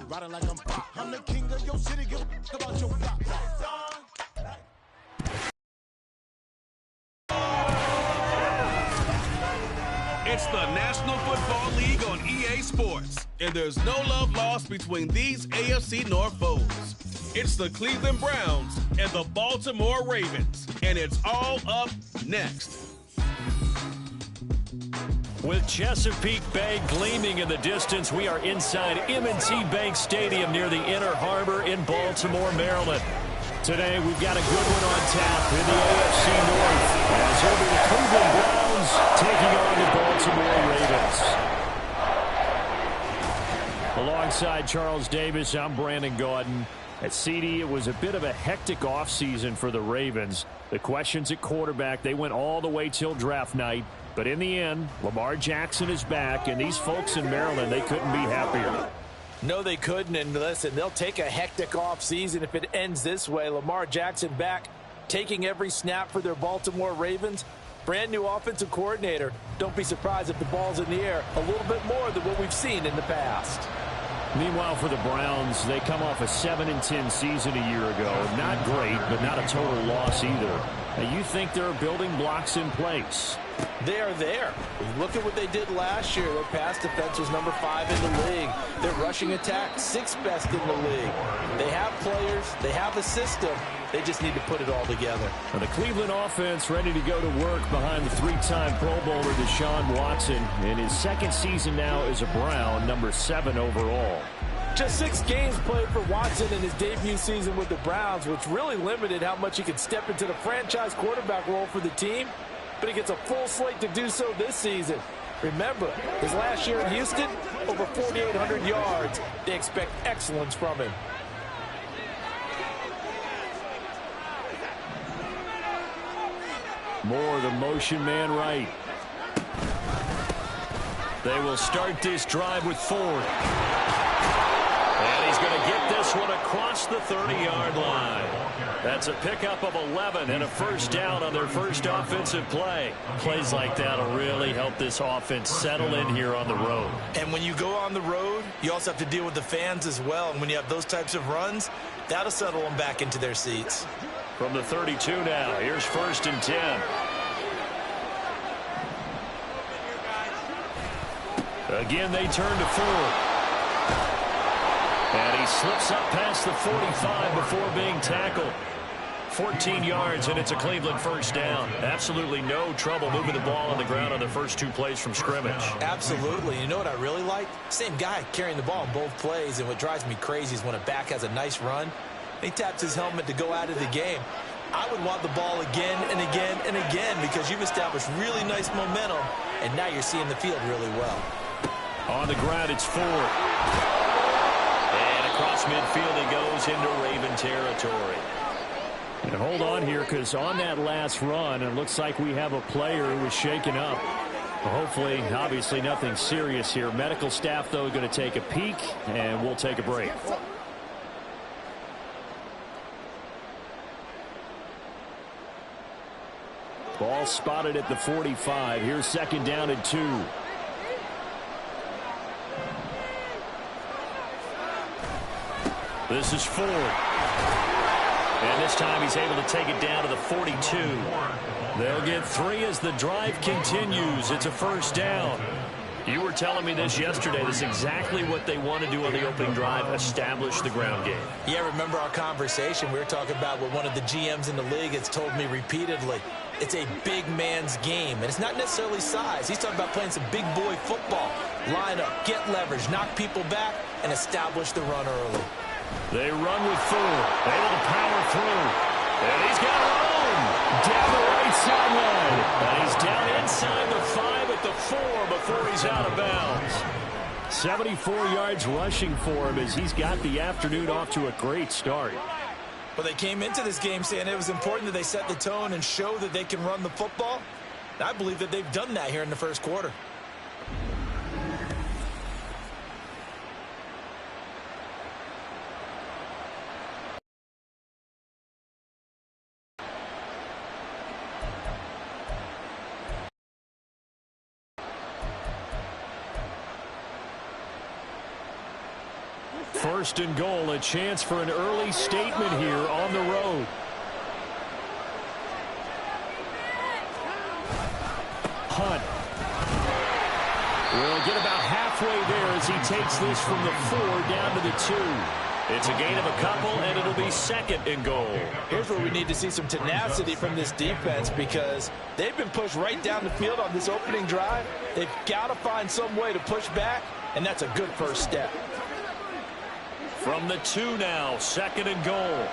riding like I'm pop. I'm the king of your city, give a about your block. It's the National Football League on EA Sports, and there's no love lost between these AFC North foes. It's the Cleveland Browns and the Baltimore Ravens, and it's all up next. With Chesapeake Bay gleaming in the distance, we are inside M&T Bank Stadium near the Inner Harbor in Baltimore, Maryland. Today, we've got a good one on tap in the AFC North as over the Cleveland Browns taking on the Baltimore Ravens. Alongside Charles Davis, I'm Brandon Gaudin. At CD, it was a bit of a hectic offseason for the Ravens. The questions at quarterback, they went all the way till draft night. But in the end, Lamar Jackson is back, and these folks in Maryland, they couldn't be happier. No, they couldn't, and listen, they'll take a hectic offseason if it ends this way. Lamar Jackson back, taking every snap for their Baltimore Ravens. Brand new offensive coordinator. Don't be surprised if the ball's in the air a little bit more than what we've seen in the past. Meanwhile, for the Browns, they come off a 7-10 season a year ago. Not great, but not a total loss either. Now, you think there are building blocks in place? They are there. Look at what they did last year. Their pass defense was number 5 in the league. Their rushing attack, 6th best in the league. They have players. They have a system. They just need to put it all together. Now, the Cleveland offense ready to go to work behind the 3-time Pro Bowler Deshaun Watson in his second season now as a Brown, number 7 overall. Just 6 games played for Watson in his debut season with the Browns, which really limited how much he could step into the franchise quarterback role for the team. But he gets a full slate to do so this season. Remember, his last year in Houston, over 4,800 yards. They expect excellence from him. Moore, the motion man right. They will start this drive with Ford. And he's going to get this one across the 30-yard line. That's a pickup of 11 and a first down on their first offensive play. Plays like that will really help this offense settle in here on the road. And when you go on the road, you also have to deal with the fans as well. And when you have those types of runs, that'll settle them back into their seats. From the 32 now, here's 1st and 10. Again, they turn to Ford. And he slips up past the 45 before being tackled. 14 yards, and it's a Cleveland first down. Absolutely no trouble moving the ball on the ground on the first 2 plays from scrimmage. Absolutely. You know what I really like? Same guy carrying the ball in both plays, and what drives me crazy is when a back has a nice run, he taps his helmet to go out of the game. I would want the ball again and again and again because you've established really nice momentum, and now you're seeing the field really well. On the ground, it's Ford. And across midfield he goes into Raven territory. And hold on here, because on that last run, it looks like we have a player who was shaken up. Hopefully, obviously nothing serious here. Medical staff, though, going to take a peek, and we'll take a break. Ball spotted at the 45. Here's 2nd down and 2. This is Ford. And this time he's able to take it down to the 42. They'll get 3 as the drive continues. It's a first down. You were telling me this yesterday. This is exactly what they want to do on the opening drive, establish the ground game. Yeah, remember our conversation. We were talking about what one of the GMs in the league has told me repeatedly. It's a big man's game, and it's not necessarily size. He's talking about playing some big boy football. Line up, get leverage, knock people back, and establish the run early. They run with Ford, able to power through. And he's got room down the right sideline. And he's down inside the 5 at the 4 before he's out of bounds. 74 yards rushing for him as he's got the afternoon off to a great start. Well, they came into this game saying it was important that they set the tone and show that they can run the football. I believe that they've done that here in the first quarter. First and goal, a chance for an early statement here on the road. Hunt will get about halfway there as he takes this from the 4 down to the 2. It's a gain of a couple, and it'll be second and goal. Here's where we need to see some tenacity from this defense because they've been pushed right down the field on this opening drive. They've got to find some way to push back, and that's a good first step. From the 2 now, second and goal.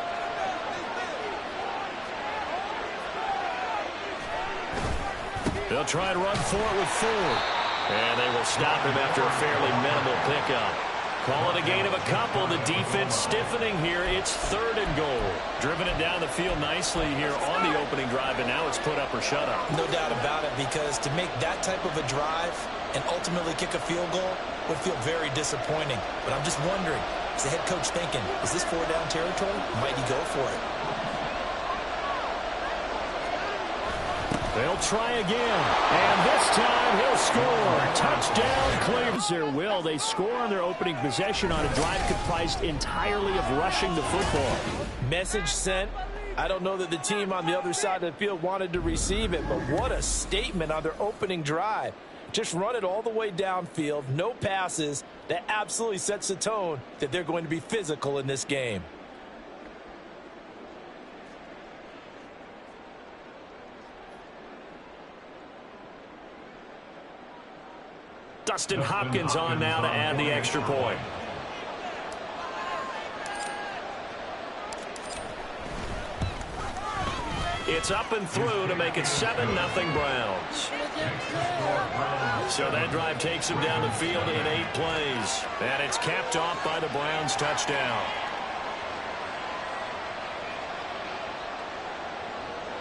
They'll try and run for it with Ford. And they will stop him after a fairly minimal pickup. Call it a gain of a couple. The defense stiffening here. It's third and goal. Driven it down the field nicely here on the opening drive, and now it's put up or shut up. No doubt about it, because to make that type of a drive and ultimately kick a field goal would feel very disappointing. But I'm just wondering, is the head coach thinking, is this 4-down territory? Might he go for it? They'll try again, and this time he'll score. Touchdown, Cleveland. Their will. They score on their opening possession on a drive comprised entirely of rushing the football. Message sent. I don't know that the team on the other side of the field wanted to receive it, but what a statement on their opening drive. Just run it all the way downfield, no passes. That absolutely sets the tone that they're going to be physical in this game. Dustin Hopkins on now to add the extra point. It's up and through to make it 7-0 Browns. So that drive takes them down the field in 8 plays. And it's capped off by the Browns touchdown.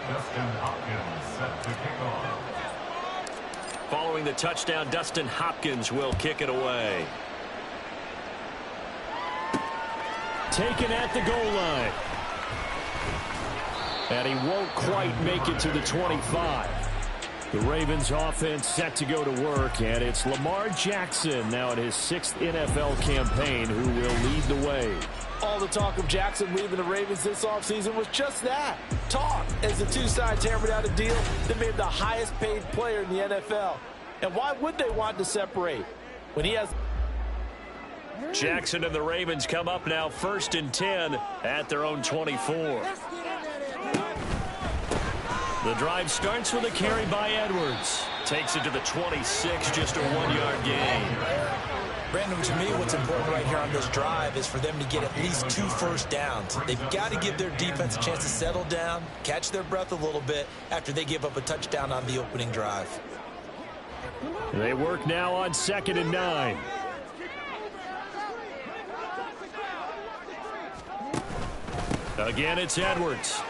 Dustin Hopkins set to kick off. Following the touchdown, Dustin Hopkins will kick it away. Taken at the goal line. And he won't quite make it to the 25. The Ravens offense set to go to work, and it's Lamar Jackson now in his 6th NFL campaign who will lead the way. All the talk of Jackson leaving the Ravens this offseason was just that, talk, as the two sides hammered out a deal that made him the highest paid player in the NFL. And why would they want to separate when he has... Jackson and the Ravens come up now 1st and 10 at their own 24. The drive starts with a carry by Edwards. Takes it to the 26, just a 1-yard gain. Brandon, to me, what's important right here on this drive is for them to get at least 2 first downs. They've got to give their defense a chance to settle down, catch their breath a little bit after they give up a touchdown on the opening drive. They work now on 2nd and 9. Again, it's Edwards.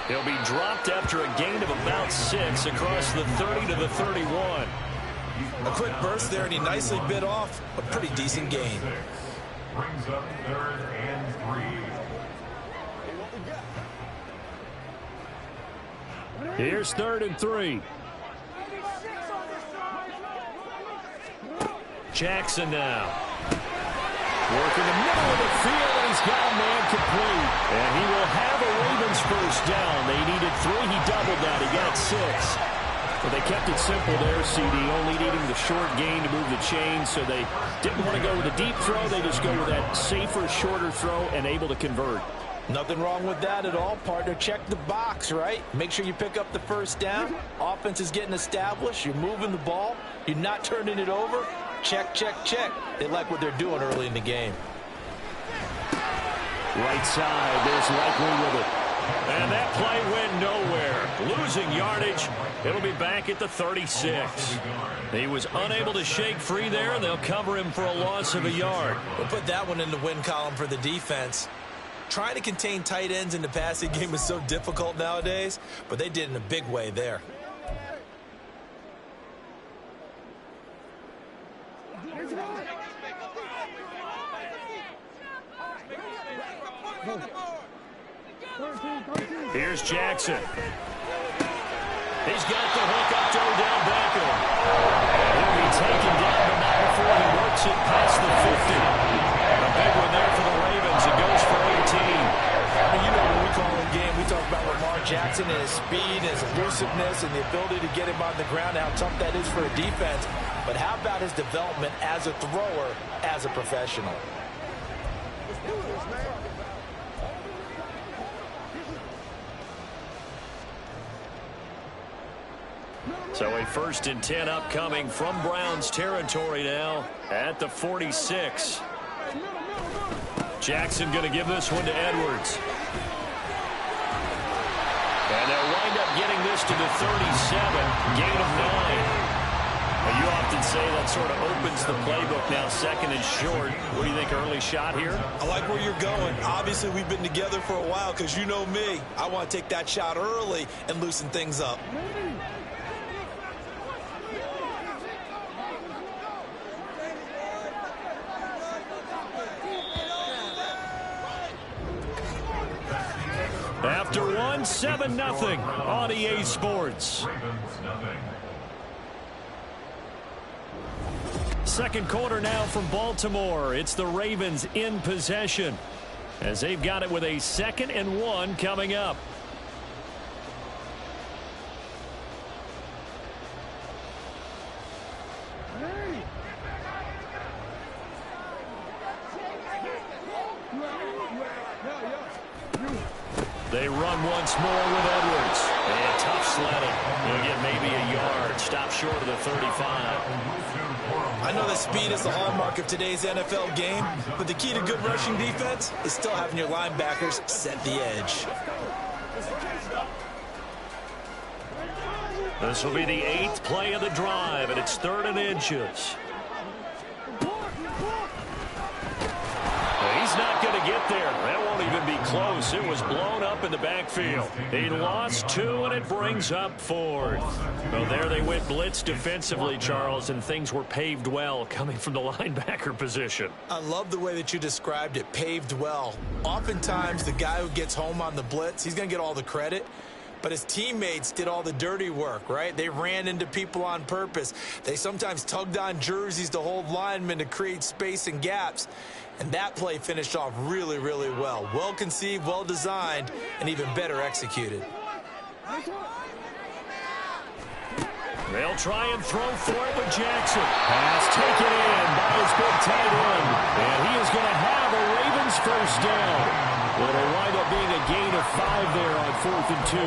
He'll be dropped after a gain of about 6 across the 30 to the 31. A quick burst there, and he nicely bit off a pretty decent gain. Brings up 3rd and 3. Here's 3rd and 3. Jackson now. Work in the middle of the field, and he's got a man complete. And he will have a Ravens first down. They needed 3. He doubled that. He got 6. But they kept it simple there, CD, only needing the short gain to move the chain, so they didn't want to go with a deep throw. They just go with that safer, shorter throw and able to convert. Nothing wrong with that at all, partner. Check the box, right? Make sure you pick up the first down. Offense is getting established. You're moving the ball. You're not turning it over. Check, check, check. They like what they're doing early in the game. Right side, there's Likely with it. And that play went nowhere. Losing yardage. It'll be back at the 36. He was unable to shake free there, and they'll cover him for a loss of a yard. We'll put that one in the win column for the defense. Trying to contain tight ends in the passing game is so difficult nowadays, but they did it in a big way there. Here's Jackson. He's got the hook up to Odell Beckham. And he'll be taken down, but not before he works it past the 50. A big one there for the Ravens. It goes for 18. You know, when we call in game, we talk about Lamar Jackson and his speed, his elusiveness, and the ability to get him on the ground, how tough that is for a defense. But how about his development as a thrower, as a professional? So a 1st and 10 upcoming from Browns territory now at the 46. Jackson going to give this one to Edwards. And they'll wind up getting this to the 37. Gain of 9. Well, you often say that sort of opens the playbook now, 2nd and short. What do you think, early shot here? I like where you're going. Obviously, we've been together for a while because you know me. I want to take that shot early and loosen things up. After 1, 7-0 on EA Sports. Second quarter now from Baltimore. It's the Ravens in possession as they've got it with a 2nd and 1 coming up. They run once more with Edwards. And tough sledding. He'll get maybe a yard. Stop short of the 35. I know that speed is the hallmark of today's NFL game, but the key to good rushing defense is still having your linebackers set the edge. This will be the 8th play of the drive, and it's 3rd and inches. He's not going to get there. That won't even be close. It was blown up in the backfield. He lost 2, and it brings up 4th. Well, there they went blitz defensively, Charles, and things were paved well coming from the linebacker position. I love the way that you described it, paved well. Oftentimes, the guy who gets home on the blitz, he's going to get all the credit. But his teammates did all the dirty work, right? They ran into people on purpose. They sometimes tugged on jerseys to hold linemen to create space and gaps. And that play finished off really, really well. Well conceived, well designed, and even better executed. They'll try and throw for it with Jackson. Pass taken in by his big tight end. And he is going to have a Ravens 1st down. Well, it'll wind up being a gain of 5 there on 4th and 2.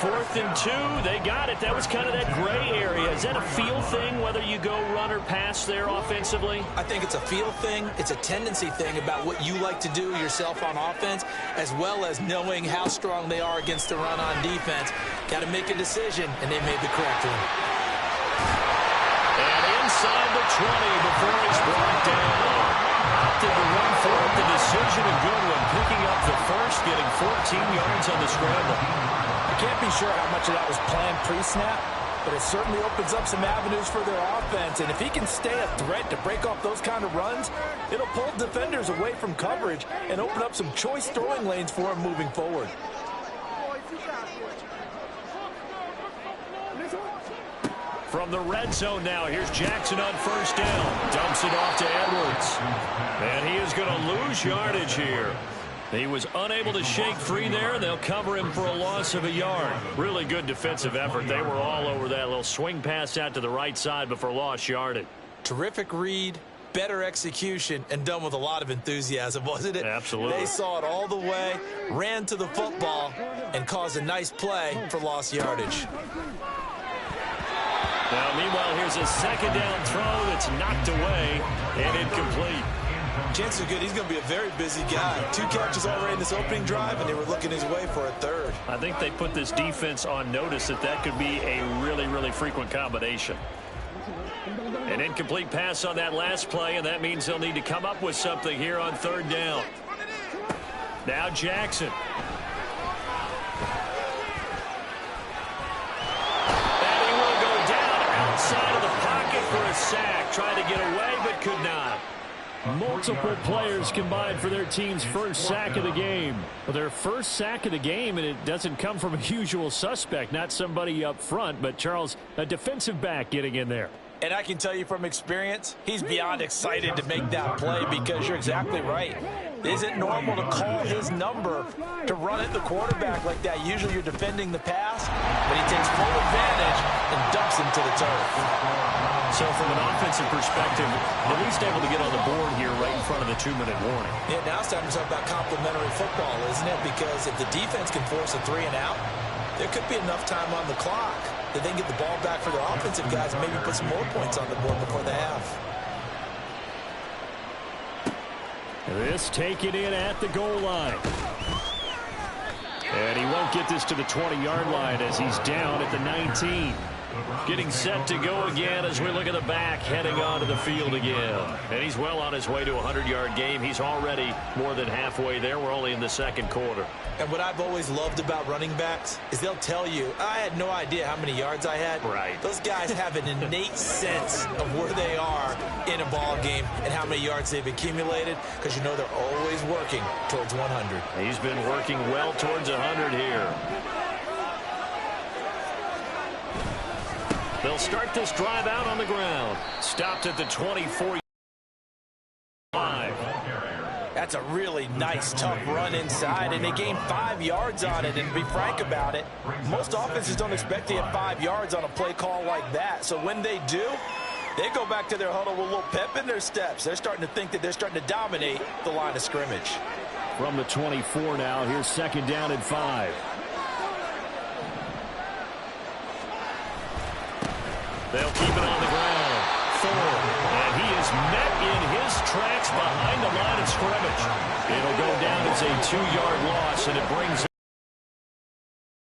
4th and 2, they got it. That was kind of that gray area. Is that a feel thing, whether you go run or pass there offensively? I think it's a feel thing. It's a tendency thing about what you like to do yourself on offense, as well as knowing how strong they are against the run on defense. Got to make a decision, and they made the correct one. And inside the 20 before he's brought down. Opted to run for it. The decision, a good one. Picking up the 1st, getting 14 yards on the scramble. I can't be sure how much of that was planned pre-snap, but it certainly opens up some avenues for their offense. And if he can stay a threat to break off those kind of runs, it'll pull defenders away from coverage and open up some choice throwing lanes for him moving forward. From the red zone now, here's Jackson on 1st down. Dumps it off to Edwards. And he is going to lose yardage here. He was unable to shake free there. They'll cover him for a loss of a yard. Really good defensive effort. They were all over that little swing pass out to the right side before lost yardage. Terrific read, better execution, and done with a lot of enthusiasm, wasn't it? Absolutely. They saw it all the way, ran to the football, and caused a nice play for lost yardage. Now, meanwhile, here's a 2nd down throw that's knocked away and incomplete. Chances are good he's going to be a very busy guy. 2 catches already in this opening drive, and they were looking his way for a 3rd. I think they put this defense on notice that could be a really, really frequent combination. An incomplete pass on that last play, and that means they'll need to come up with something here on 3rd down. Now Jackson. And he will go down outside of the pocket for a sack. Tried to get away, but could not. Multiple players combined for their team's first sack of the game. Well, their first sack of the game, and it doesn't come from a usual suspect, not somebody up front, but Charles, a defensive back getting in there. And I can tell you from experience, he's beyond excited to make that play because you're exactly right. It isn't normal to call his number to run at the quarterback like that. Usually you're defending the pass, but he takes full advantage and dumps him to the turf. So from an offensive perspective, at least able to get on the board here right in front of the 2-minute warning. Yeah, now it's time to talk about complementary football, isn't it? Because if the defense can force a 3 and out, there could be enough time on the clock that they can get the ball back for their offensive guys and maybe put some more points on the board before the half. This taken in at the goal line. And he won't get this to the 20-yard line as he's down at the 19. Getting set to go again as we look at the back heading onto the field again. And he's well on his way to a 100-yard game. He's already more than halfway there. We're only in the second quarter. And what I've always loved about running backs is they'll tell you, I had no idea how many yards I had. Right. Those guys have an innate sense of where they are in a ball game and how many yards they've accumulated because you know they're always working towards 100. He's been working well towards 100 here. They'll start this drive out on the ground. Stopped at the 24. That's a really nice, tough run inside, and they gained 5 yards on it. And to be frank about it, most offenses don't expect to get 5 yards on a play call like that. So when they do, they go back to their huddle with a little pep in their steps. They're starting to think that they're starting to dominate the line of scrimmage. From the 24 now, here's second down and 5. They'll keep it on the ground. Thorne, and he is met in his tracks behind the line of scrimmage. It'll go down as a 2-yard loss, and it brings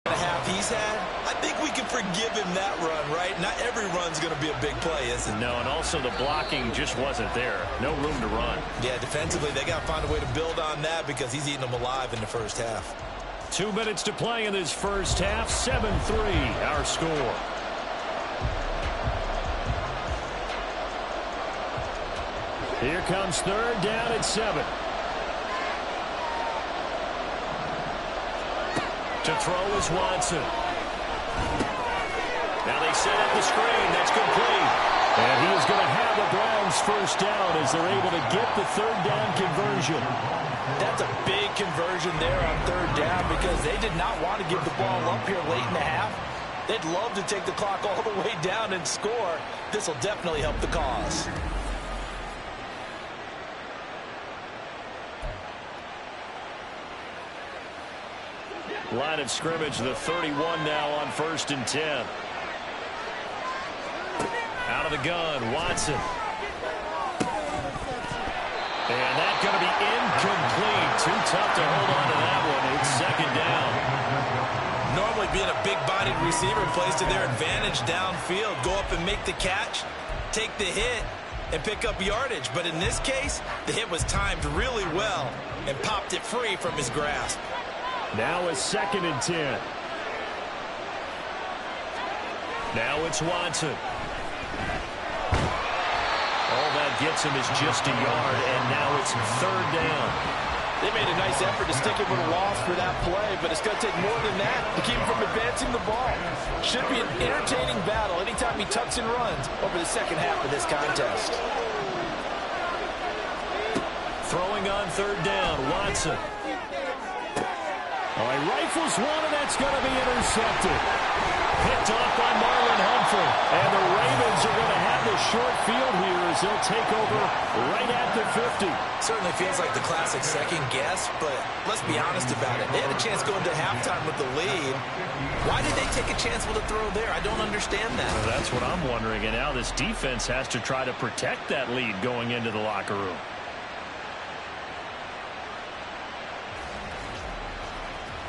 The half he's had, I think we can forgive him that run, right? Not every run's going to be a big play, is it? No, and also the blocking just wasn't there. No room to run. Yeah, defensively, they got to find a way to build on that because he's eating them alive in the first half. 2 minutes to play in this first half. 7-3, our score. Here comes third down at 7. To throw is Watson. Now they set up the screen. That's complete. And he is going to have the Browns first down as they're able to get the third down conversion. That's a big conversion there on third down because they did not want to give the ball up here late in the half. They'd love to take the clock all the way down and score. This will definitely help the cause. Line of scrimmage, the 31 now on 1st and 10. Out of the gun, Watson. And that's going to be incomplete. Too tough to hold on to that one. It's second down. Normally being a big-bodied receiver plays to their advantage downfield. Go up and make the catch, take the hit, and pick up yardage. But in this case, the hit was timed really well and popped it free from his grasp. Now it's 2nd and 10. Now it's Watson. All that gets him is just a yard, and now it's third down. They made a nice effort to stick him with a loss for that play, but it's going to take more than that to keep him from advancing the ball. Should be an entertaining battle anytime he tucks and runs over the second half of this contest. Throwing on third down, Watson. All right, rifles one, and that's going to be intercepted. Picked off by Marlon Humphrey. And the Ravens are going to have the short field here as they'll take over right at the 50. Certainly feels like the classic second guess, but let's be honest about it. They had a chance going to halftime with the lead. Why did they take a chance with a throw there? I don't understand that. Well, that's what I'm wondering. And now this defense has to try to protect that lead going into the locker room.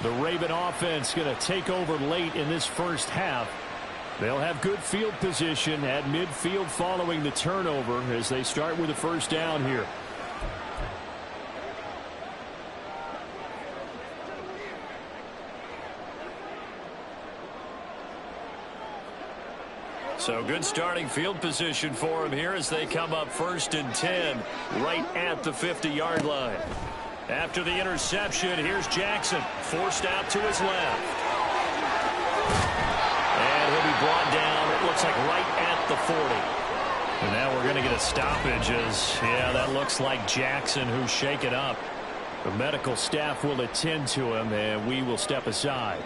The Raven offense going to take over late in this first half. They'll have good field position at midfield following the turnover as they start with a first down here. So good starting field position for him here as they come up 1st and 10 right at the 50-yard line. After the interception, here's Jackson, forced out to his left. And he'll be brought down, it looks like right at the 40. And now we're going to get a stoppage as, yeah, that looks like Jackson who's shaken up. The medical staff will attend to him, and we will step aside.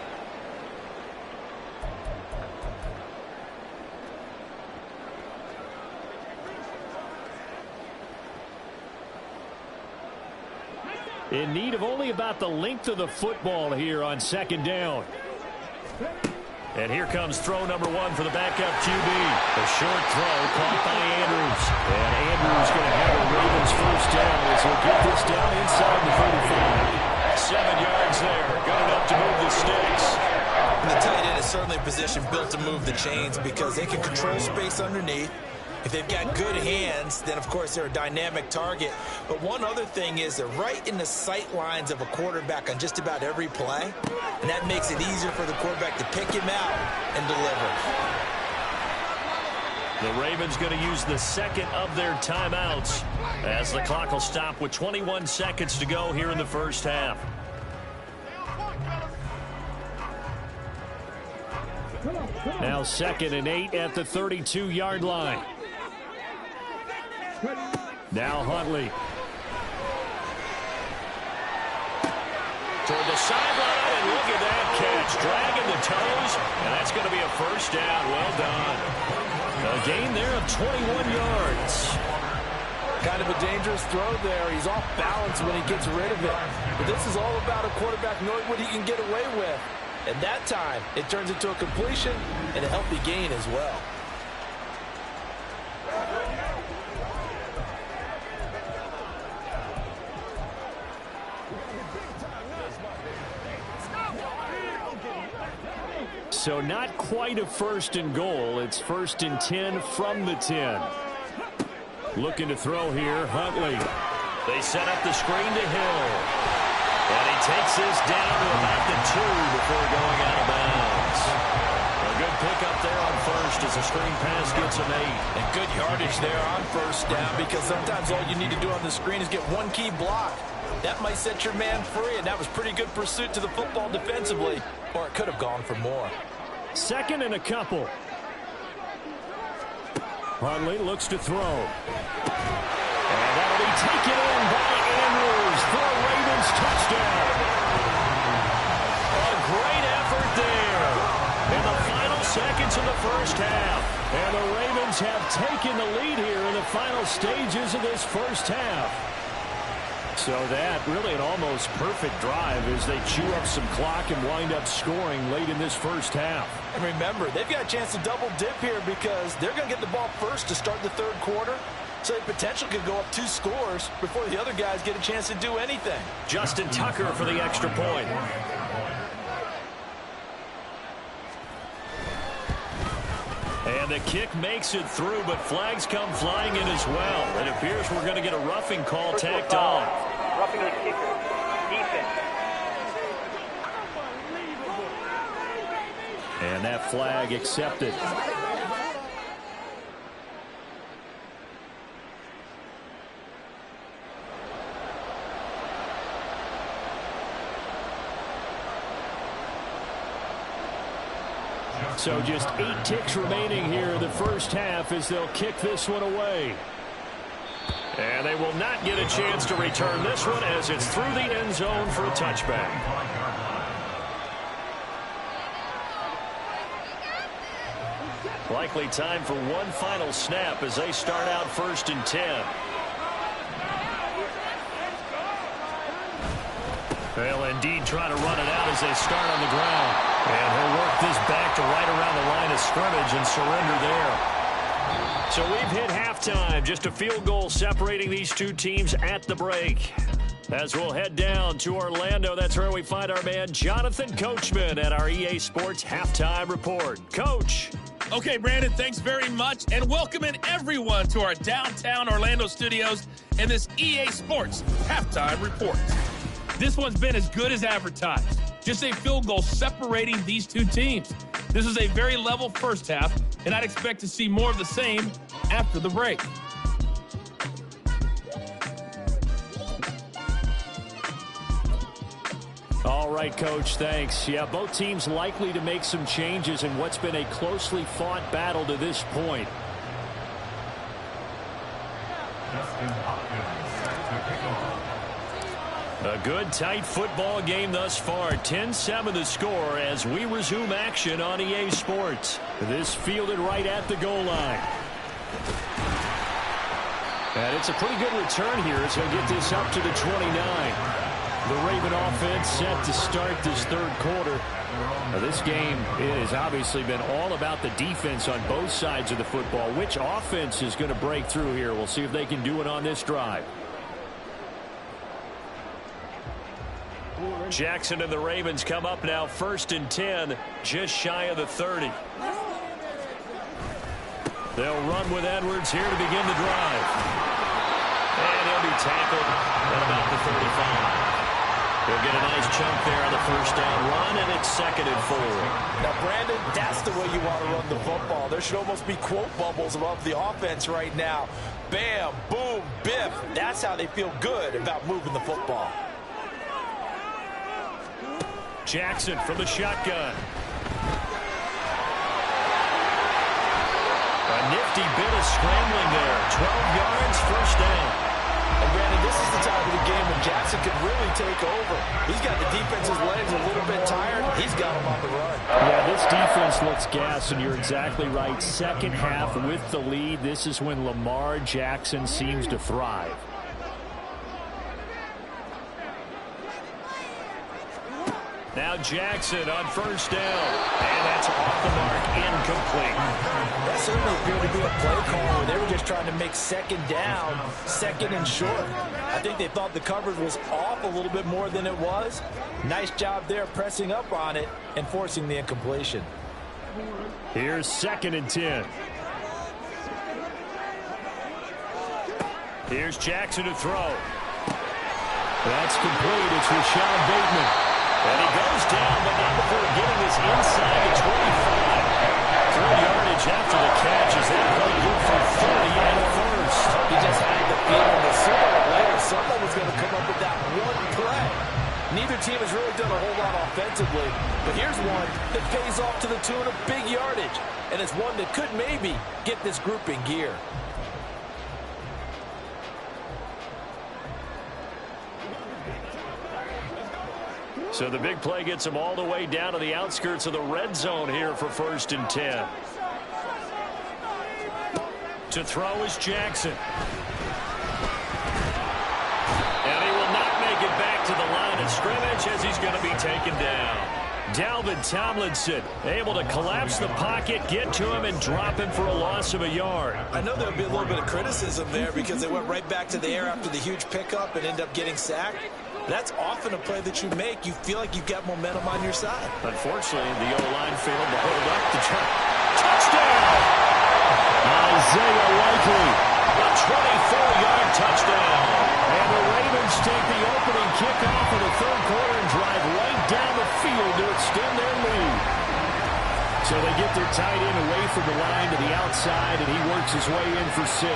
In need of only about the length of the football here on 2nd down. And here comes throw number 1 for the backup QB. A short throw caught by Andrews. And Andrews going to have a Ravens 1st down as he'll get this down inside the 35. 7 yards there. Good enough to move the sticks. And the tight end is certainly a position built to move the chains because they can control space underneath. If they've got good hands, then, of course, they're a dynamic target. But one other thing is they're right in the sight lines of a quarterback on just about every play, and that makes it easier for the quarterback to pick him out and deliver. The Ravens going to use the 2nd of their timeouts as the clock will stop with 21 seconds to go here in the 1st half. Now 2nd and 8 at the 32-yard line. Now Huntley. Toward the sideline, and look at that catch. Dragging the toes, and that's going to be a 1st down. Well done. A gain there of 21 yards. Kind of a dangerous throw there. He's off balance when he gets rid of it. But this is all about a quarterback knowing what he can get away with. And that time, it turns into a completion and a healthy gain as well. So not quite a 1st and goal. It's 1st and 10 from the 10. Looking to throw here, Huntley. They set up the screen to Hill. And he takes this down to about the 2 before going out of bounds. A good pickup there on 1st as the screen pass gets him 8. And good yardage there on 1st down because sometimes all you need to do on the screen is get one key block. That might set your man free, and that was pretty good pursuit to the football defensively, or it could have gone for more. 2nd and a couple. Huntley looks to throw. And that'll be taken in by Andrews for a Ravens touchdown. A great effort there in the final seconds of the 1st half. And the Ravens have taken the lead here in the final stages of this 1st half. So that really an almost perfect drive as they chew up some clock and wind up scoring late in this 1st half. And remember, they've got a chance to double dip here because they're going to get the ball first to start the 3rd quarter. So they potentially could go up 2 scores before the other guys get a chance to do anything. Justin Tucker for the extra point. And the kick makes it through, but flags come flying in as well. It appears we're going to get a roughing call tacked on. Roughing the kicker. Defense. And that flag accepted. So just 8 ticks remaining here in the 1st half as they'll kick this one away. And they will not get a chance to return this one as it's through the end zone for a touchback. Likely time for one final snap as they start out 1st and 10. They'll indeed try to run it out as they start on the ground. And he'll work this back to right around the line of scrimmage and surrender there. So we've hit halftime. Just a field goal separating these 2 teams at the break. As we'll head down to Orlando, that's where we find our man Jonathan Coachman at our EA Sports Halftime Report. Coach. Okay, Brandon, thanks very much, and welcoming everyone to our downtown Orlando studios and this EA Sports Halftime Report. This one's been as good as advertised. Just a field goal separating these 2 teams. This is a very level 1st half, and I'd expect to see more of the same after the break. All right, Coach, thanks. Yeah, both teams likely to make some changes in what's been a closely fought battle to this point. A good, tight football game thus far. 10-7 the score as we resume action on EA Sports. This fielded right at the goal line. And it's a pretty good return here. It's going to get this up to the 29. The Raven offense set to start this third quarter. Now, this game has obviously been all about the defense on both sides of the football. Which offense is going to break through here? We'll see if they can do it on this drive. Jackson and the Ravens come up now 1st and 10, just shy of the 30. They'll run with Edwards here to begin the drive. And he'll be tackled at about the 35. He'll get a nice chunk there on the first down run, and it's 2nd and 4. Now, Brandon, that's the way you want to run the football. There should almost be quote bubbles above the offense right now. Bam, boom, biff. That's how they feel good about moving the football. Jackson from the shotgun. A nifty bit of scrambling there. 12 yards, first down. And Brandon, this is the time of the game when Jackson could really take over. He's got the defense's legs a little bit tired. He's got them on the run. Yeah, this defense looks gassed, and you're exactly right. Second half with the lead. This is when Lamar Jackson seems to thrive. Now Jackson on first down. And that's off the mark, incomplete. That certainly appeared to be a play call where they were just trying to make second down, 2nd and short. I think they thought the coverage was off a little bit more than it was. Nice job there pressing up on it and forcing the incompletion. Here's 2nd and 10. Here's Jackson to throw. That's complete. It's Rashad Bateman. And he goes down, but not before getting this inside the 25. 3 yardage after the catch. Is that play good for 30 at first? He just had the feeling that sooner or later someone was going to come up with that one play. Neither team has really done a whole lot offensively, but here's one that pays off to the tune of big yardage, and it's one that could maybe get this group in gear. So the big play gets them all the way down to the outskirts of the red zone here for 1st and 10. To throw is Jackson. And he will not make it back to the line of scrimmage as he's going to be taken down. Dalvin Tomlinson able to collapse the pocket, get to him, and drop him for a loss of a yard. I know there'll be a little bit of criticism there because they went right back to the air after the huge pickup and end up getting sacked. That's often a play that you make. You feel like you've got momentum on your side. Unfortunately, the O-line failed to hold up the touchdown. Isaiah Likely, a 24-yard touchdown. And the Ravens take the opening kickoff of the third quarter and drive right down the field to extend their lead. So they get their tight end away from the line to the outside, and he works his way in for 6.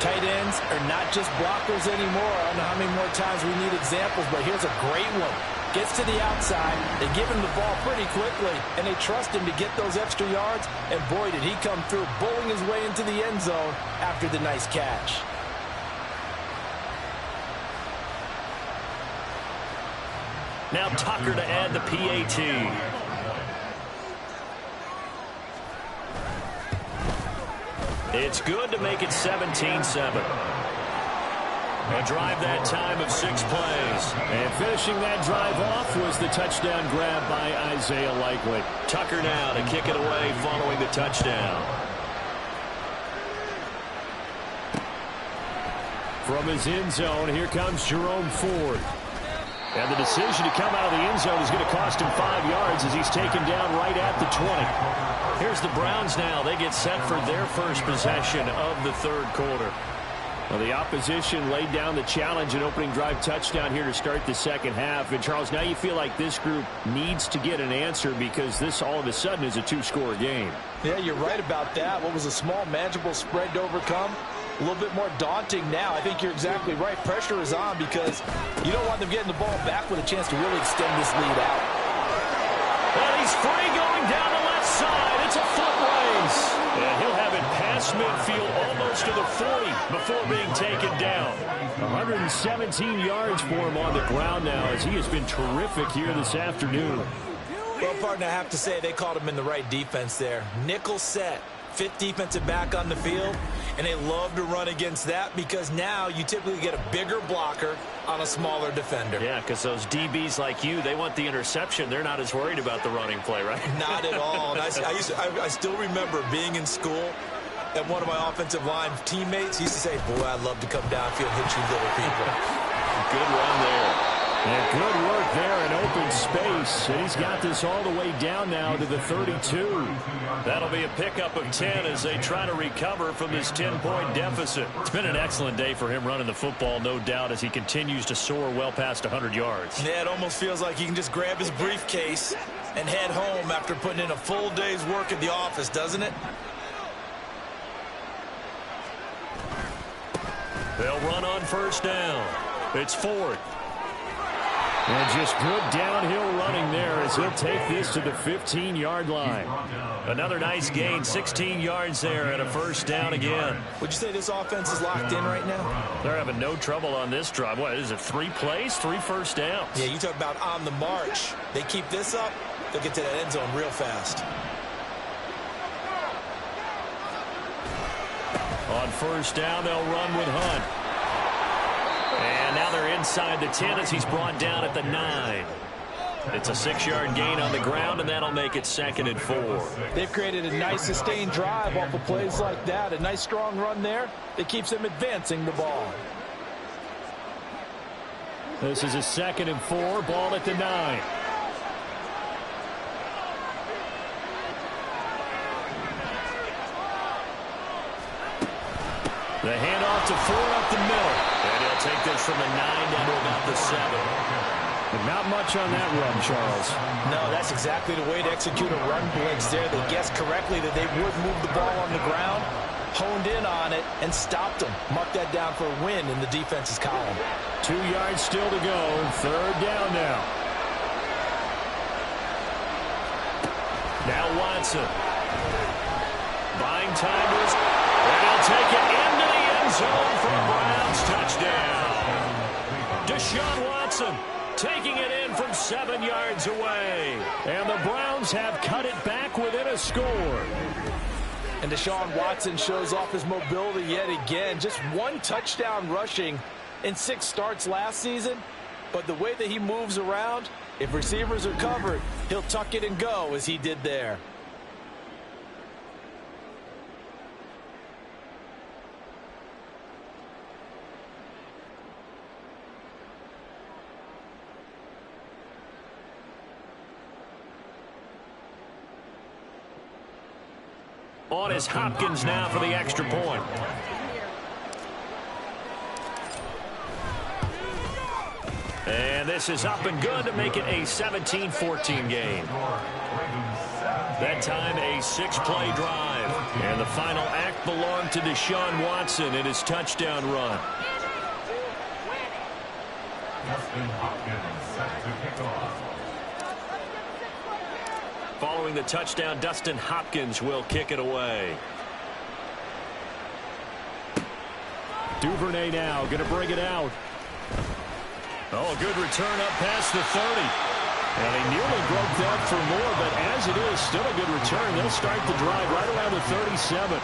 Tight ends are not just blockers anymore. I don't know how many more times we need examples, but here's a great one. Gets to the outside, they give him the ball pretty quickly, and they trust him to get those extra yards, and boy, did he come through, bowling his way into the end zone after the nice catch. Now Tucker to add the PAT. It's good to make it 17-7. A drive that time of 6 plays. And finishing that drive off was the touchdown grab by Isaiah Likely. Tucker now to kick it away following the touchdown. From his end zone, here comes Jerome Ford. And the decision to come out of the end zone is going to cost him 5 yards as he's taken down right at the 20. Here's the Browns now. They get set for their first possession of the third quarter. Well, the opposition laid down the challenge, an opening drive touchdown here to start the second half. And, Charles, now you feel like this group needs to get an answer because this all of a sudden is a two-score game. Yeah, you're right about that. What was a small, manageable spread to overcome? A little bit more daunting now. I think you're exactly right. Pressure is on because you don't want them getting the ball back with a chance to really extend this lead out. And he's free going down the left side. It's a foot race. And he'll have it past midfield almost to the 40 before being taken down. 117 yards for him on the ground now as he has been terrific here this afternoon. Well, partner, I have to say they called him in the right defense there. Nickel set. Fifth defensive back on the field, and they love to run against that because now you typically get a bigger blocker on a smaller defender. Yeah, because those DBs like you, they want the interception. They're not as worried about the running play, right? Not at all. And I still remember being in school, and one of my offensive line teammates used to say, boy, I'd love to come downfield and hit you little people. Good run there. And good work there in open space. And he's got this all the way down now to the 32. That'll be a pickup of 10 as they try to recover from this 10-point deficit. It's been an excellent day for him running the football, no doubt, as he continues to soar well past 100 yards. Yeah, it almost feels like he can just grab his briefcase and head home after putting in a full day's work at the office, doesn't it? They'll run on first down. It's fourth. And just good downhill running there as he'll take this to the 15-yard line. Another nice gain, 16 yards there and a first down again. Would you say this offense is locked in right now? They're having no trouble on this drive. What is it, 3 plays, 3 first downs? Yeah, you talk about on the march. They keep this up, they'll get to that end zone real fast. On first down, they'll run with Hunt. And now they're inside the 10 as he's brought down at the 9. It's a 6-yard gain on the ground, and that'll make it 2nd and 4. They've created a nice sustained drive off of plays like that. A nice strong run there that keeps them advancing the ball. This is a 2nd and 4, ball at the 9. The handoff to Ford up the middle. And he'll take this from the 9 down to about the 7. And not much on that run, Charles. No, that's exactly the way to execute a run blitz there. They guessed correctly that they would move the ball on the ground, honed in on it, and stopped them. Mark that down for a win in the defense's column. 2 yards still to go. 3rd down now. Now Watson. Buying time to his... And he'll take it into the end zone for a Browns touchdown. Deshaun Watson taking it in from 7 yards away. And the Browns have cut it back within a score. And Deshaun Watson shows off his mobility yet again. Just 1 touchdown rushing in 6 starts last season. But the way that he moves around, if receivers are covered, he'll tuck it and go as he did there. On is Hopkins now for the extra point. And this is up and good to make it a 17-14 game. That time a 6-play drive. And the final act belonged to Deshaun Watson in his touchdown run. Justin Hopkins set to kick off. Following the touchdown, Dustin Hopkins will kick it away. Duvernay now going to bring it out. Oh, good return up past the 30. And they nearly broke that for more, but as it is, still a good return. They'll start the drive right around the 37.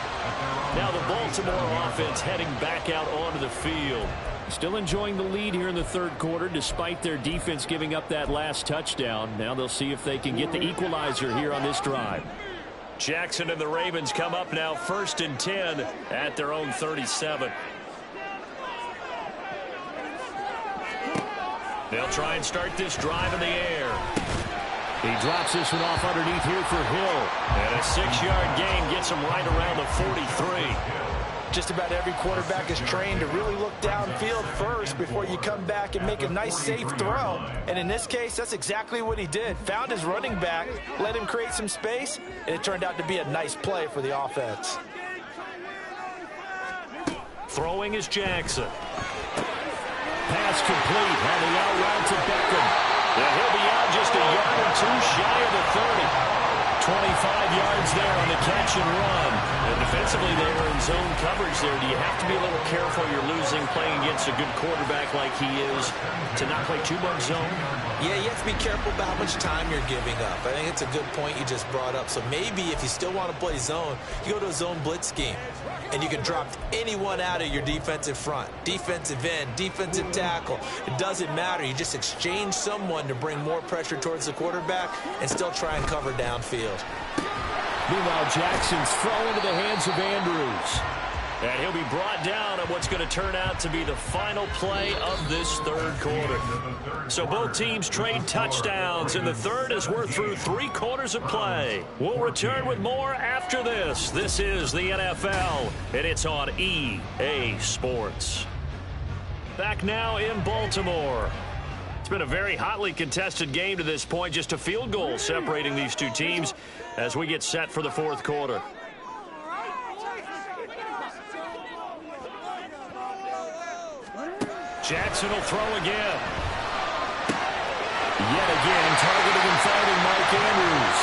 Now the Baltimore offense heading back out onto the field. Still enjoying the lead here in the 3rd quarter, despite their defense giving up that last touchdown. Now they'll see if they can get the equalizer here on this drive. Jackson and the Ravens come up now 1st and 10 at their own 37. They'll try and start this drive in the air. He drops this one off underneath here for Hill. And a 6-yard gain gets him right around the 43. Just about every quarterback is trained to really look downfield first before you come back and make a nice, safe throw. And in this case, that's exactly what he did. Found his running back, let him create some space, and it turned out to be a nice play for the offense. Throwing is Jackson. Pass complete on the out route to Beckham. And he'll be out just a yard or two shy of the 30. 25 yards there on the catch and run. And defensively, they were in zone coverage there. Do you have to be a little careful? You're losing, playing against a good quarterback like he is, to not play too much zone? Yeah, you have to be careful about how much time you're giving up. I think it's a good point you just brought up. So maybe if you still want to play zone, you go to a zone blitz scheme. And you can drop anyone out of your defensive front. Defensive end, defensive tackle. It doesn't matter. You just exchange someone to bring more pressure towards the quarterback and still try and cover downfield. Meanwhile, Jackson's throw into the hands of Andrews. And he'll be brought down on what's going to turn out to be the final play of this third quarter. So both teams trade touchdowns in the third as we're through 3 quarters of play. We'll return with more after this. This is the NFL, and it's on EA Sports. Back now in Baltimore. It's been a very hotly contested game to this point. Just a field goal separating these two teams as we get set for the fourth quarter. Jackson will throw again. Yet again, targeting and finding Mike Andrews.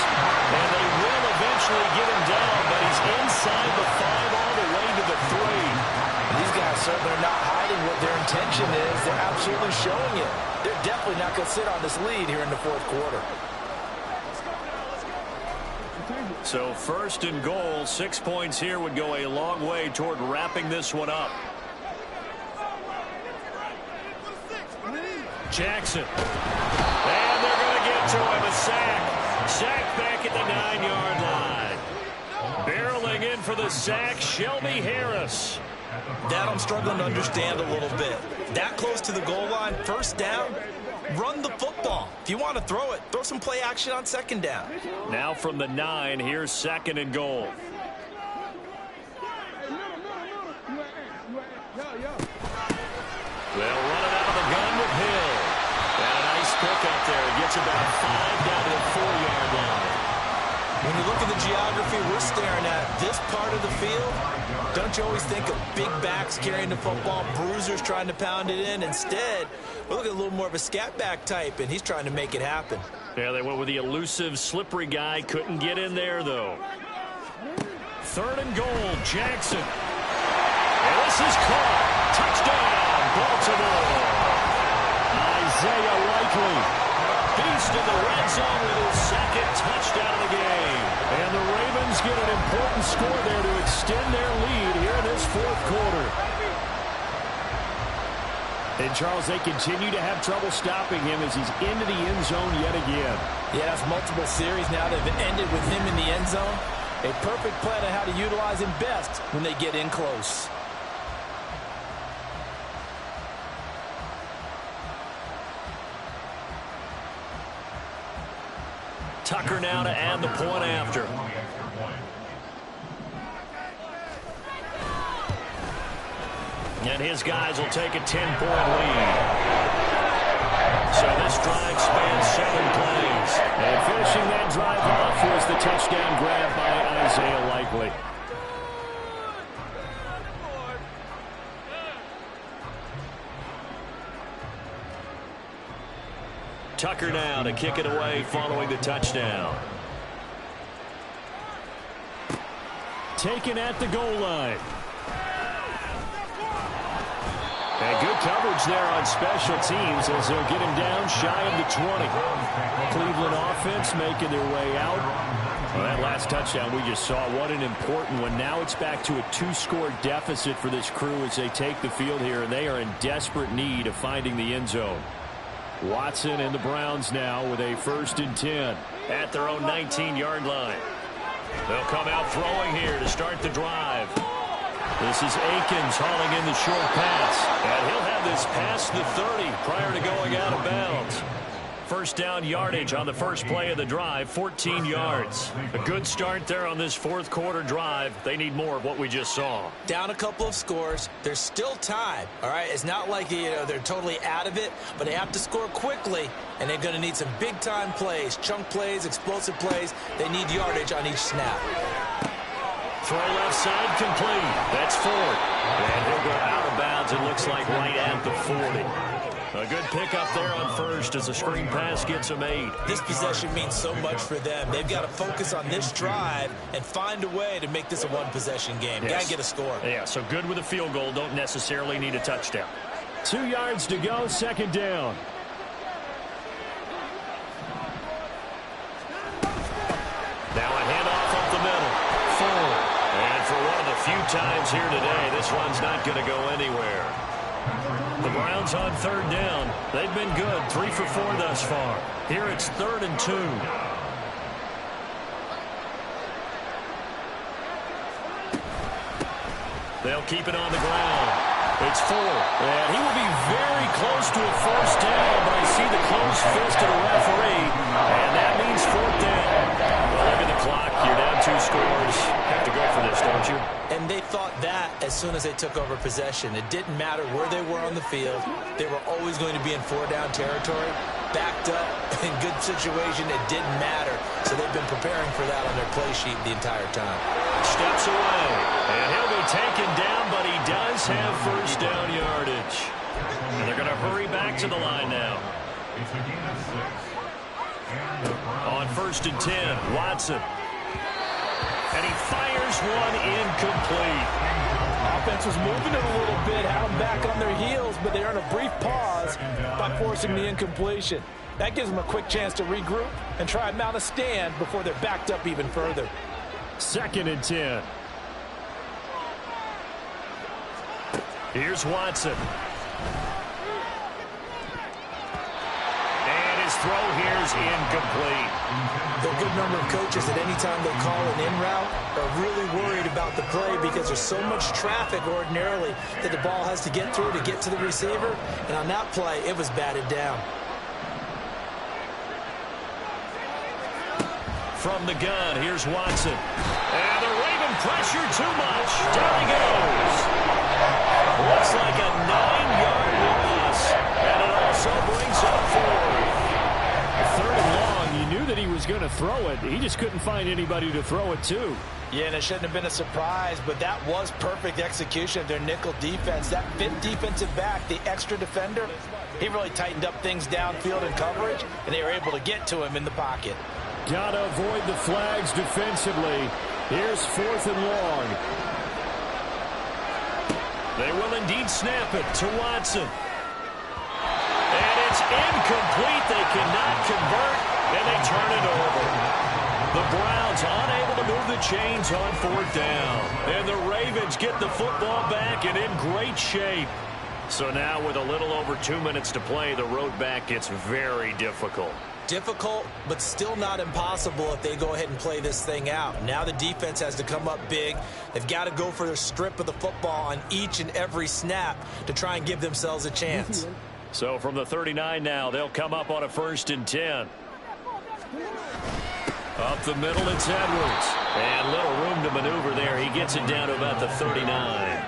And they will eventually get him down, but he's inside the 5 all the way to the 3. These guys certainly are not hiding what their intention is. They're absolutely showing it. They're definitely not going to sit on this lead here in the fourth quarter. So first and goal, 6 points here would go a long way toward wrapping this one up. Jackson. And they're going to get to him. A sack. Sack back at the 9-yard line. Barreling in for the sack, Shelby Harris. That I'm struggling to understand a little bit. That close to the goal line, first down, run the football. If you want to throw it, throw some play action on second down. Now from the 9, here's second and goal. They'll run it out of the gun with Hill. And a nice pick up there. It gets about 5 down to the 4-yard line. When you look at the geography we're staring at, this part of the field, don't you always think of big backs carrying the football, bruisers trying to pound it in? Instead, we're looking at a little more of a scat back type, and he's trying to make it happen. Yeah, they went with the elusive, slippery guy. Couldn't get in there, though. Third and goal, Jackson. And this is caught. Touchdown, Baltimore. Isaiah Likely. Beast in the red zone with his second touchdown of the game. And the Ravens get an important score there to extend their lead here in this fourth quarter. And, Charles, they continue to have trouble stopping him as he's into the end zone yet again. Yeah, that's multiple series now that have ended with him in the end zone. A perfect plan on how to utilize him best when they get in close. Tucker now to add the point after. And his guys will take a 10-point lead. So this drive spans 7 plays. And finishing that drive off was the touchdown grab by Isaiah Likely. Tucker now to kick it away following the touchdown. Taken at the goal line. And good coverage there on special teams as they'll get him down shy of the 20. Cleveland offense making their way out. Well, that last touchdown we just saw, what an important one. Now it's back to a 2-score deficit for this crew as they take the field here, and they are in desperate need of finding the end zone. Watson and the Browns now with a 1st and 10 at their own 19-yard line. They'll come out throwing here to start the drive. This is Akins hauling in the short pass. And he'll have this past the 30 prior to going out of bounds. First down yardage on the first play of the drive, 14 yards. A good start there on this fourth quarter drive. They need more of what we just saw. Down a couple of scores. There's still time, all right? It's not like, they're totally out of it, but they have to score quickly, and they're going to need some big-time plays, chunk plays, explosive plays. They need yardage on each snap. Throw left side complete. That's Ford. And he'll go out of bounds, it looks like right at the 40. A good pickup there on first as the screen pass gets him 8. This possession means so much for them. They've got to focus on this drive and find a way to make this a one-possession game. Yes. Got to get a score. Yeah, so good with a field goal. Don't necessarily need a touchdown. 2 yards to go, second down. Now a handoff up the middle. Ford. And for one of the few times here today, this one's not going to go anywhere. The Browns on third down. They've been good, 3 for 4 thus far. Here it's 3rd and 2. They'll keep it on the ground. It's Ford. And he will be very close to a first down, but I see the close fist of the referee, and that means 4th down. Well, look at the clock. You're down 2 scores. Have to go for this, don't you? And they thought that as soon as they took over possession. It didn't matter where they were on the field. They were always going to be in 4-down territory. Backed up, in good situation, it didn't matter. So they've been preparing for that on their play sheet the entire time. Steps away, and he'll be taken down, but he does have first down yardage. And they're going to hurry back to the line now. On 1st and 10, Watson. And he fires one incomplete. Offense was moving it a little bit, had them back on their heels, but they earn a brief pause by forcing the incompletion. That gives them a quick chance to regroup and try and mount a stand before they're backed up even further. 2nd and 10. Here's Watson. And his throw here is incomplete. There are a good number of coaches that any time they call an in route are really worried about the play because there's so much traffic ordinarily that the ball has to get through to get to the receiver. And on that play, it was batted down. From the gun, here's Watson. And the Raven pressure too much. Down he goes. Looks like a 9-yard loss. And it also brings up 4th. 3rd and long, you knew that he was going to throw it. He just couldn't find anybody to throw it to. Yeah, and it shouldn't have been a surprise, but that was perfect execution of their nickel defense. That 5th defensive back, the extra defender, he really tightened up things downfield in coverage, and they were able to get to him in the pocket. Got to avoid the flags defensively. Here's 4th and long. They will indeed snap it to Watson. And it's incomplete. They cannot convert, and they turn it over. The Browns unable to move the chains on 4th down. And the Ravens get the football back and in great shape. So now with a little over 2 minutes to play, the road back gets very difficult. Difficult, but still not impossible if they go ahead and play this thing out. Now the defense has to come up big. They've got to go for their strip of the football on each and every snap to try and give themselves a chance. So from the 39 now, they'll come up on a 1st and 10. Up the middle, it's Edwards. And little room to maneuver there. He gets it down to about the 39.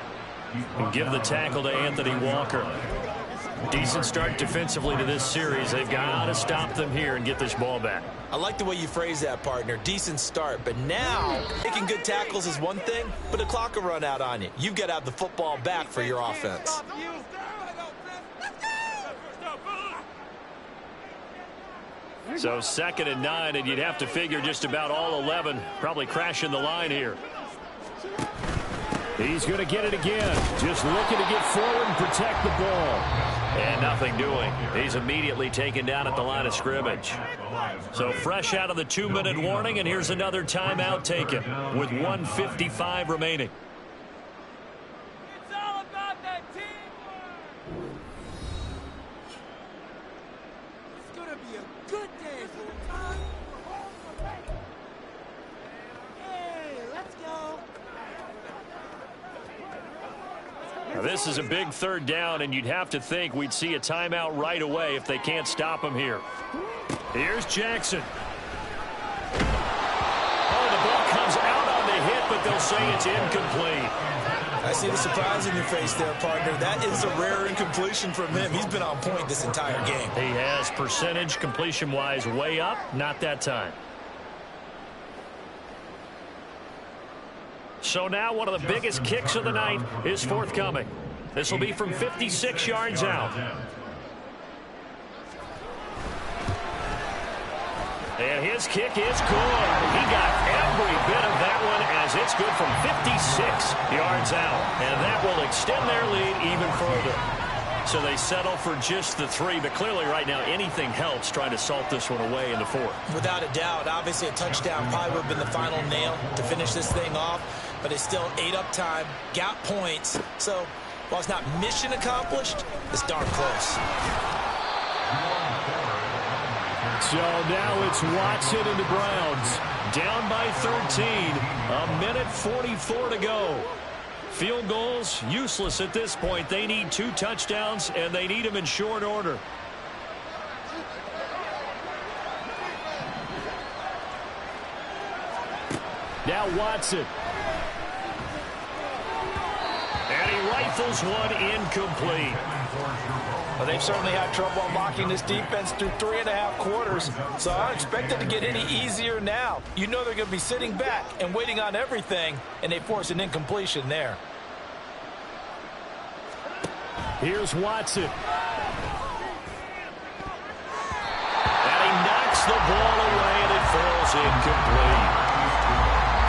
And give the tackle to Anthony Walker. Decent start defensively to this series. They've got to stop them here and get this ball back. I like the way you phrase that, partner. Decent start. But now, making good tackles is one thing, but the clock will run out on you. You've got to have the football back for your offense. So 2nd and 9, and you'd have to figure just about all 11 probably crashing the line here. He's going to get it again. Just looking to get forward and protect the ball. And nothing doing. He's immediately taken down at the line of scrimmage. So fresh out of the 2-minute warning, and here's another timeout taken with 1:55 remaining. It's all about that teamwork. It's going to be a good day for time. Hey, let's go. This is a big third down, and you'd have to think we'd see a timeout right away if they can't stop him here. Here's Jackson. Oh, the ball comes out on the hit, but they'll say it's incomplete. I see the surprise in your face there, partner. That is a rare incompletion from him. He's been on point this entire game. He has percentage completion-wise way up, not that time. So now one of the biggest kicks of the night is forthcoming. This will be from 56 yards out. And his kick is good. He got every bit of that one as it's good from 56 yards out. And that will extend their lead even further. So they settle for just the 3, but clearly right now anything helps trying to salt this one away in the 4th. Without a doubt, obviously a touchdown probably would have been the final nail to finish this thing off, but it's still ate up time, got points. So while it's not mission accomplished, it's darn close. So now it's Watson and the Browns down by 13, a minute 44 to go. Field goals, useless at this point. They need 2 touchdowns, and they need them in short order. Now Watson. And he rifles one incomplete. Well, they've certainly had trouble unlocking this defense through 3.5 quarters, so I don't expect it to get any easier now. You know they're going to be sitting back and waiting on everything, and they force an incompletion there. Here's Watson. And he knocks the ball away, and it falls incomplete.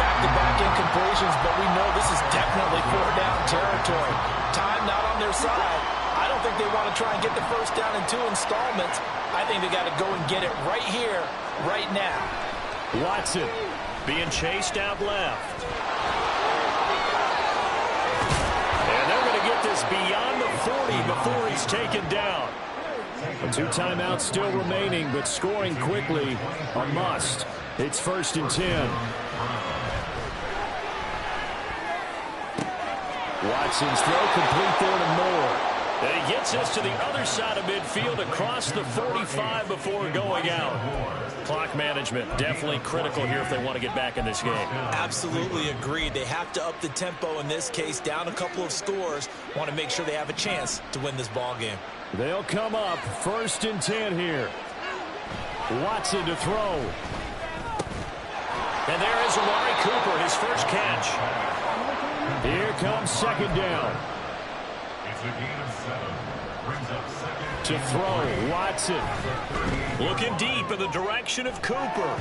Back-to-back incompletions, but we know this is definitely 4-down territory. Time not on their side. I don't think they want to try and get the first down in 2 installments. I think they got to go and get it right here, right now. Watson being chased out left. And they're going to get this beyond the 40 before he's taken down. 2 timeouts still remaining, but scoring quickly a must. It's 1st and 10. Watson's throw complete there to Moore. And he gets us to the other side of midfield across the 45 before going out. Clock management definitely critical here if they want to get back in this game. Absolutely agreed. They have to up the tempo in this case, down a couple of scores. Want to make sure they have a chance to win this ball game. They'll come up 1st and 10 here. Watson to throw. And there is Amari Cooper, his first catch. Here comes 2nd down. It's a gain of 7. Brings up 2nd. To throw, Watson. Looking deep in the direction of Cooper.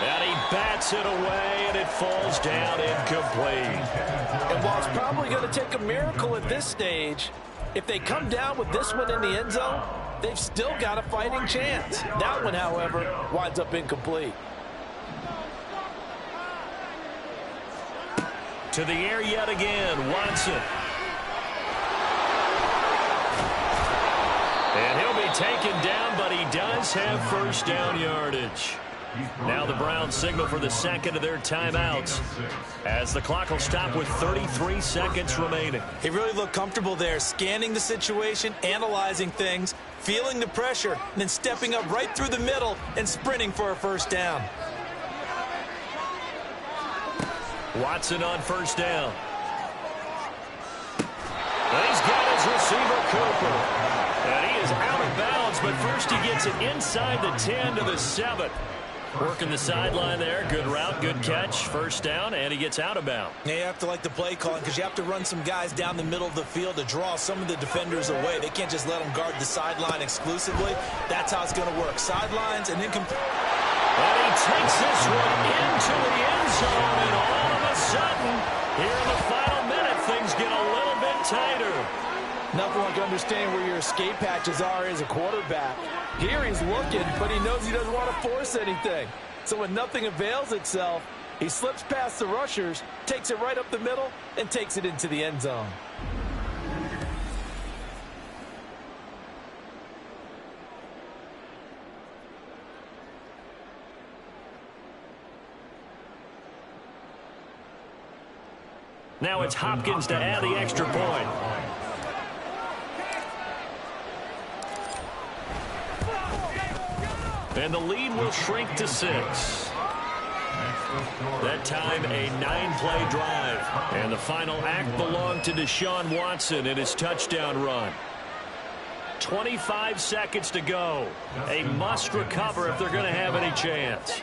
And he bats it away, and it falls down incomplete. And while it's probably going to take a miracle at this stage, if they come down with this one in the end zone, they've still got a fighting chance. That one, however, winds up incomplete. To the air yet again, Watson. And he'll be taken down, but he does have first down yardage. Now the Browns signal for the 2nd of their timeouts as the clock will stop with 33 seconds remaining. He really looked comfortable there, scanning the situation, analyzing things, feeling the pressure, and then stepping up right through the middle and sprinting for a first down. Watson on first down. And he's got his receiver, Cooper. And he is out of bounds, but first he gets it inside the 10 to the 7. Working the sideline there. Good route, good catch. First down, and he gets out of bounds. Yeah, you have to like the play calling because you have to run some guys down the middle of the field to draw some of the defenders away. They can't just let them guard the sideline exclusively. That's how it's going to work. Sidelines and incomplete. And he takes this one into the end zone, and all of a sudden, here in the final minute, things get a little bit tighter. Nothing like understanding where your escape hatches are as a quarterback. Here he's looking, but he knows he doesn't want to force anything. So when nothing avails itself, he slips past the rushers, takes it right up the middle, and takes it into the end zone. Now it's Hopkins to add the extra point. And the lead will shrink to 6. That time, a 9-play drive. And the final act belonged to Deshaun Watson in his touchdown run. 25 seconds to go. A must recover if they're going to have any chance.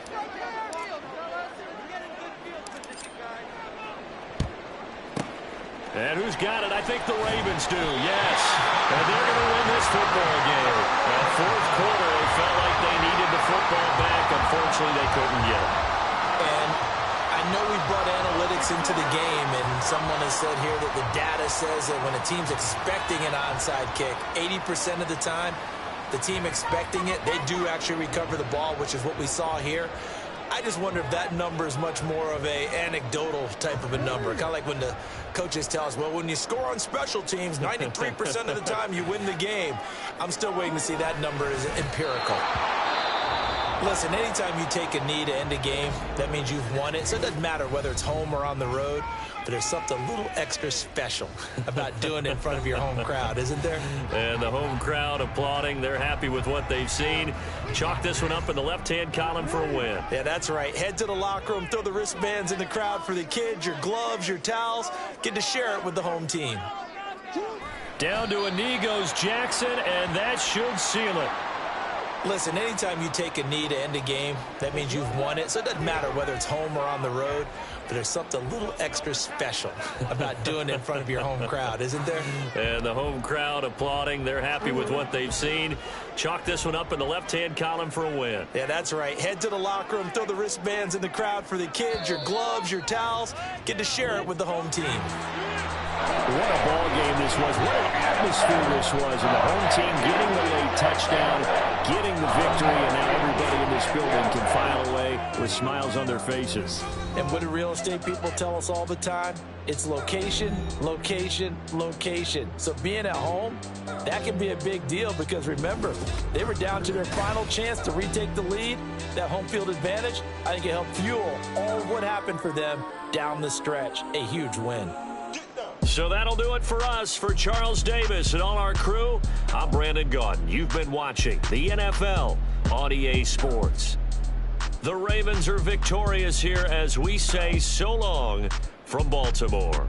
And who's got it? I think the Ravens do, yes. And they're going to win this football game. And fourth quarter, they felt like they needed the football back. Unfortunately, they couldn't get it. And I know we brought analytics into the game, and someone has said here that the data says that when a team's expecting an onside kick, 80% of the time, the team expecting it, they do actually recover the ball, which is what we saw here. I just wonder if that number is much more of a anecdotal type of a number. Kind of like when the coaches tell us, well, when you score on special teams, 93% of the time you win the game. I'm still waiting to see that number is empirical. Listen, anytime you take a knee to end a game, that means you've won it. So it doesn't matter whether it's home or on the road, but there's something a little extra special about doing it in front of your home crowd, isn't there? And the home crowd applauding. They're happy with what they've seen. Chalk this one up in the left-hand column for a win. Yeah, that's right. Head to the locker room, throw the wristbands in the crowd for the kids, your gloves, your towels. Get to share it with the home team. Down to a knee goes Jackson, and that should seal it. Listen, anytime you take a knee to end a game, that means you've won it. So it doesn't matter whether it's home or on the road, but there's something a little extra special about doing it in front of your home crowd, isn't there? And the home crowd applauding. They're happy with what they've seen. Chalk this one up in the left-hand column for a win. Yeah, that's right. Head to the locker room, throw the wristbands in the crowd for the kids, your gloves, your towels. Get to share it with the home team. What a ball game this was. What an atmosphere this was. And the home team getting the late touchdown, getting the victory, and now everybody in this building can file away with smiles on their faces. And what do real estate people tell us all the time? It's location, location, location. So being at home, that can be a big deal because remember, they were down to their final chance to retake the lead. That home field advantage, I think it helped fuel all of what happened for them down the stretch. A huge win. So that'll do it for us. For Charles Davis and all our crew, I'm Brandon Gaudin. You've been watching the NFL on EA Sports. The Ravens are victorious here as we say so long from Baltimore.